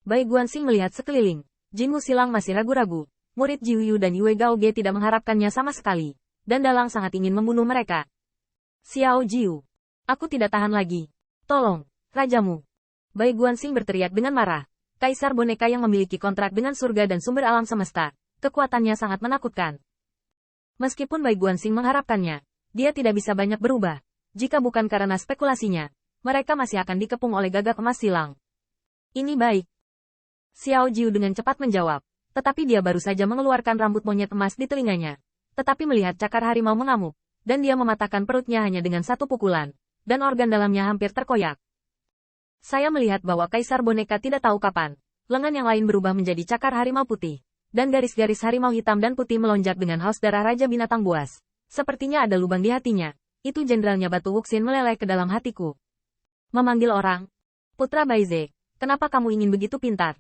Bai Guanxing melihat sekeliling. Jinmu Silang masih ragu-ragu. Murid Jiuyu dan Yue Gaoge tidak mengharapkannya sama sekali. Dan Dalang sangat ingin membunuh mereka. Xiao Jiu. Aku tidak tahan lagi. Tolong, rajamu. Bai Guanxing berteriak dengan marah. Kaisar boneka yang memiliki kontrak dengan surga dan sumber alam semesta. Kekuatannya sangat menakutkan. Meskipun Bai Guanxing mengharapkannya, dia tidak bisa banyak berubah. Jika bukan karena spekulasinya, mereka masih akan dikepung oleh gagak emas silang. Ini baik. Xiao Jiu dengan cepat menjawab, tetapi dia baru saja mengeluarkan rambut monyet emas di telinganya. Tetapi melihat cakar harimau mengamuk, dan dia mematahkan perutnya hanya dengan satu pukulan, dan organ dalamnya hampir terkoyak. Saya melihat bahwa kaisar boneka tidak tahu kapan, lengan yang lain berubah menjadi cakar harimau putih, dan garis-garis harimau hitam dan putih melonjak dengan haus darah Raja Binatang Buas. Sepertinya ada lubang di hatinya. Itu jenderalnya Batu Wuxin meleleh ke dalam hatiku. Memanggil orang. Putra Baize, kenapa kamu ingin begitu pintar?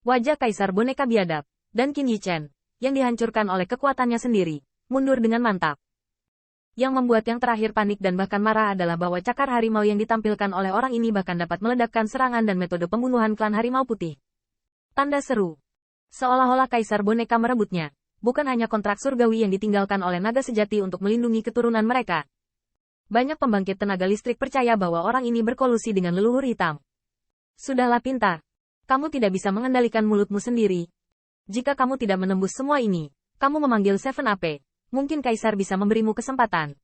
Wajah kaisar boneka biadab, dan Qin Yichen, yang dihancurkan oleh kekuatannya sendiri, mundur dengan mantap. Yang membuat yang terakhir panik dan bahkan marah adalah bahwa cakar harimau yang ditampilkan oleh orang ini bahkan dapat meledakkan serangan dan metode pembunuhan klan harimau putih. Tanda seru. Seolah-olah kaisar boneka merebutnya, bukan hanya kontrak surgawi yang ditinggalkan oleh naga sejati untuk melindungi keturunan mereka. Banyak pembangkit tenaga listrik percaya bahwa orang ini berkolusi dengan leluhur hitam. Sudahlah pintar. Kamu tidak bisa mengendalikan mulutmu sendiri. Jika kamu tidak menembus semua ini, kamu memanggil Seven AP, mungkin kaisar bisa memberimu kesempatan.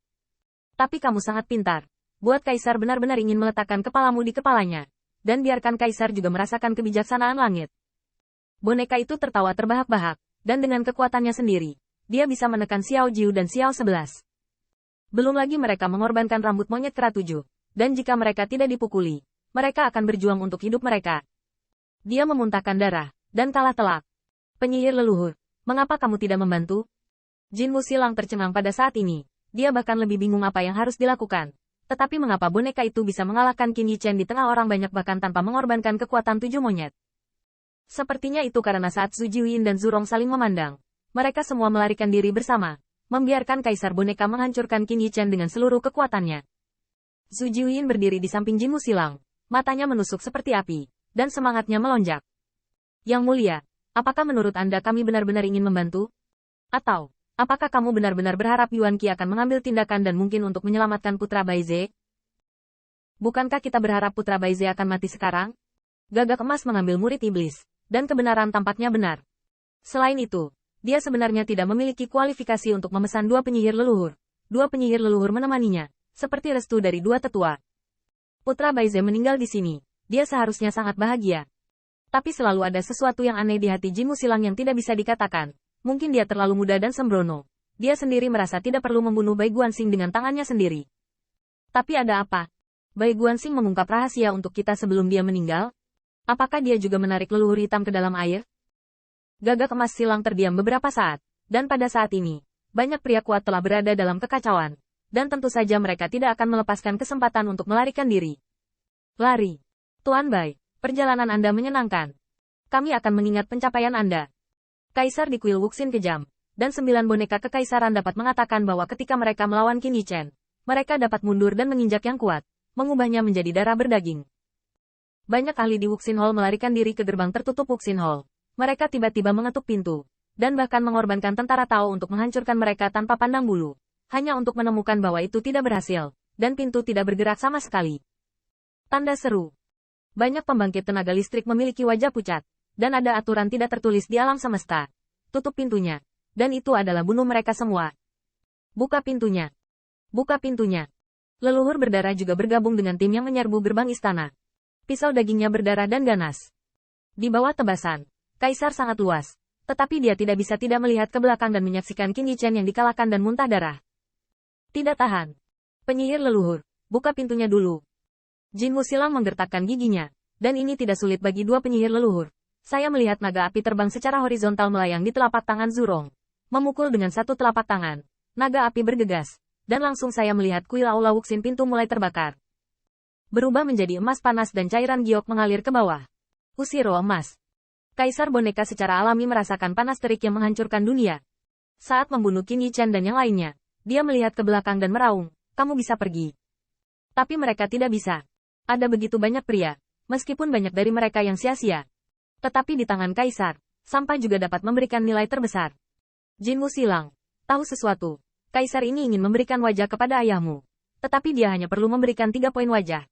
Tapi kamu sangat pintar. Buat kaisar benar-benar ingin meletakkan kepalamu di kepalanya. Dan biarkan kaisar juga merasakan kebijaksanaan langit. Boneka itu tertawa terbahak-bahak, dan dengan kekuatannya sendiri, dia bisa menekan Xiao Jiu dan Xiao 11. Belum lagi mereka mengorbankan rambut monyet kera 7, dan jika mereka tidak dipukuli, mereka akan berjuang untuk hidup mereka. Dia memuntahkan darah, dan kalah telak. Penyihir leluhur, mengapa kamu tidak membantu? Jinmu Silang tercengang pada saat ini, dia bahkan lebih bingung apa yang harus dilakukan. Tetapi mengapa boneka itu bisa mengalahkan Qin Yichen di tengah orang banyak bahkan tanpa mengorbankan kekuatan 7 monyet? Sepertinya itu karena saat Su Jiuyin dan Zurong saling memandang, mereka semua melarikan diri bersama, membiarkan kaisar boneka menghancurkan Qin Yichen dengan seluruh kekuatannya. Su Jiuyin berdiri di samping Jinmu Silang, matanya menusuk seperti api, dan semangatnya melonjak. Yang mulia, apakah menurut Anda kami benar-benar ingin membantu? Atau, apakah kamu benar-benar berharap Yuan Qi akan mengambil tindakan dan mungkin untuk menyelamatkan Putra Baize? Bukankah kita berharap Putra Baize akan mati sekarang? Gagak emas mengambil murid iblis, dan kebenaran tampaknya benar. Selain itu, dia sebenarnya tidak memiliki kualifikasi untuk memesan 2 penyihir leluhur. 2 penyihir leluhur menemaninya, seperti restu dari 2 tetua. Putra Baize meninggal di sini. Dia seharusnya sangat bahagia. Tapi selalu ada sesuatu yang aneh di hati Jinmu Silang yang tidak bisa dikatakan. Mungkin dia terlalu muda dan sembrono. Dia sendiri merasa tidak perlu membunuh Bai Guanxing dengan tangannya sendiri. Tapi ada apa? Bai Guanxing mengungkap rahasia untuk kita sebelum dia meninggal? Apakah dia juga menarik leluhur hitam ke dalam air? Gagak emas silang terdiam beberapa saat. Dan pada saat ini, banyak pria kuat telah berada dalam kekacauan. Dan tentu saja mereka tidak akan melepaskan kesempatan untuk melarikan diri. Lari. Tuan Bai, perjalanan Anda menyenangkan. Kami akan mengingat pencapaian Anda. Kaisar di kuil Wuxin kejam, dan 9 boneka kekaisaran dapat mengatakan bahwa ketika mereka melawan Qin Yichen, mereka dapat mundur dan menginjak yang kuat, mengubahnya menjadi darah berdaging. Banyak ahli di Wuxin Hall melarikan diri ke gerbang tertutup Wuxin Hall. Mereka tiba-tiba mengetuk pintu, dan bahkan mengorbankan tentara Tao untuk menghancurkan mereka tanpa pandang bulu, hanya untuk menemukan bahwa itu tidak berhasil, dan pintu tidak bergerak sama sekali. Tanda seru. Banyak pembangkit tenaga listrik memiliki wajah pucat, dan ada aturan tidak tertulis di alam semesta. Tutup pintunya, dan itu adalah bunuh mereka semua. Buka pintunya. Buka pintunya. Leluhur berdarah juga bergabung dengan tim yang menyerbu gerbang istana. Pisau dagingnya berdarah dan ganas. Di bawah tebasan, kaisar sangat luas, tetapi dia tidak bisa tidak melihat ke belakang dan menyaksikan Qin Yichen yang dikalahkan dan muntah darah. Tidak tahan. Penyihir leluhur, buka pintunya dulu. Jinmu Silang menggertakkan giginya, dan ini tidak sulit bagi 2 penyihir leluhur. Saya melihat naga api terbang secara horizontal melayang di telapak tangan Zurong. Memukul dengan satu telapak tangan, naga api bergegas, dan langsung saya melihat kuil Aula Wuxin pintu mulai terbakar. Berubah menjadi emas panas dan cairan giok mengalir ke bawah. Usiro emas. Kaisar boneka secara alami merasakan panas terik yang menghancurkan dunia. Saat membunuh Qin Yichen dan yang lainnya, dia melihat ke belakang dan meraung, kamu bisa pergi. Tapi mereka tidak bisa. Ada begitu banyak pria, meskipun banyak dari mereka yang sia-sia. Tetapi di tangan Kaisar, sampah juga dapat memberikan nilai terbesar. Jin Wuxilang, tahu sesuatu. Kaisar ini ingin memberikan wajah kepada ayahmu. Tetapi dia hanya perlu memberikan 3 poin wajah.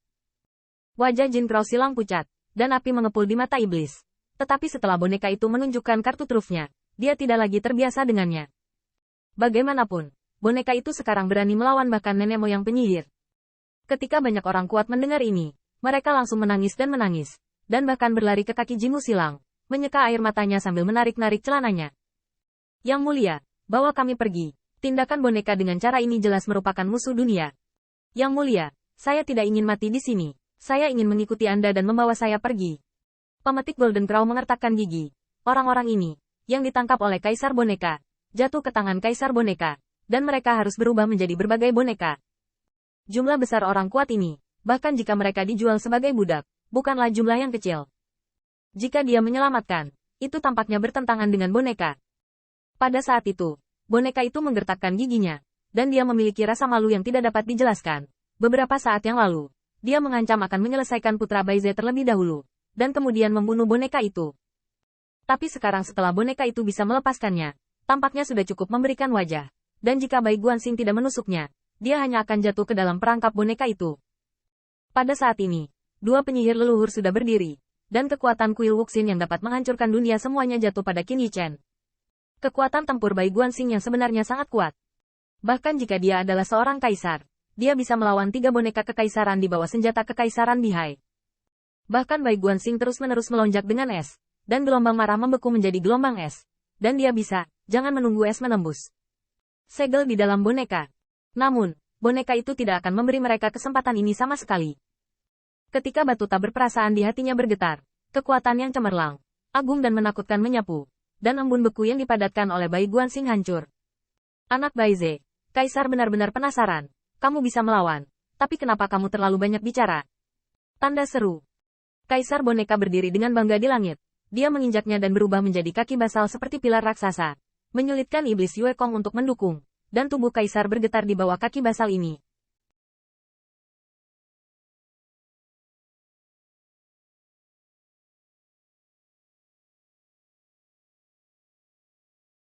Wajah Jin Wuxilang pucat, dan api mengepul di mata iblis. Tetapi setelah boneka itu menunjukkan kartu trufnya, dia tidak lagi terbiasa dengannya. Bagaimanapun, boneka itu sekarang berani melawan bahkan nenek moyang penyihir. Ketika banyak orang kuat mendengar ini, mereka langsung menangis dan bahkan berlari ke kaki Jin Wuxilang, menyeka air matanya sambil menarik-narik celananya. Yang mulia, bawa kami pergi. Tindakan boneka dengan cara ini jelas merupakan musuh dunia. Yang mulia, saya tidak ingin mati di sini. Saya ingin mengikuti Anda dan membawa saya pergi. Pemetik Golden Crow mengertakkan gigi. Orang-orang ini, yang ditangkap oleh Kaisar Boneka, jatuh ke tangan Kaisar Boneka, dan mereka harus berubah menjadi berbagai boneka. Jumlah besar orang kuat ini, bahkan jika mereka dijual sebagai budak, bukanlah jumlah yang kecil. Jika dia menyelamatkan, itu tampaknya bertentangan dengan boneka. Pada saat itu, boneka itu menggertakkan giginya, dan dia memiliki rasa malu yang tidak dapat dijelaskan. Beberapa saat yang lalu, dia mengancam akan menyelesaikan putra Baize terlebih dahulu, dan kemudian membunuh boneka itu. Tapi sekarang setelah boneka itu bisa melepaskannya, tampaknya sudah cukup memberikan wajah. Dan jika Bai Guanxing tidak menusuknya, dia hanya akan jatuh ke dalam perangkap boneka itu. Pada saat ini, 2 penyihir leluhur sudah berdiri, dan kekuatan kuil Wuxin yang dapat menghancurkan dunia semuanya jatuh pada Qin Yichen. Kekuatan tempur Bai Guanxing yang sebenarnya sangat kuat. Bahkan jika dia adalah seorang kaisar, dia bisa melawan 3 boneka kekaisaran di bawah senjata kekaisaran Bihai. Bahkan Bai Guanxing terus-menerus melonjak dengan es, dan gelombang marah membeku menjadi gelombang es. Dan dia bisa, jangan menunggu es menembus. Segel di dalam boneka. Namun, boneka itu tidak akan memberi mereka kesempatan ini sama sekali. Ketika batu tak berperasaan di hatinya bergetar, kekuatan yang cemerlang, agung dan menakutkan menyapu. Dan embun beku yang dipadatkan oleh Bai Guanxing hancur. Anak Baize, Kaisar benar-benar penasaran. Kamu bisa melawan, tapi kenapa kamu terlalu banyak bicara? Tanda seru. Kaisar boneka berdiri dengan bangga di langit. Dia menginjaknya dan berubah menjadi kaki basal seperti pilar raksasa. Menyulitkan iblis Yue Kong untuk mendukung. Dan tubuh Kaisar bergetar di bawah kaki basal ini.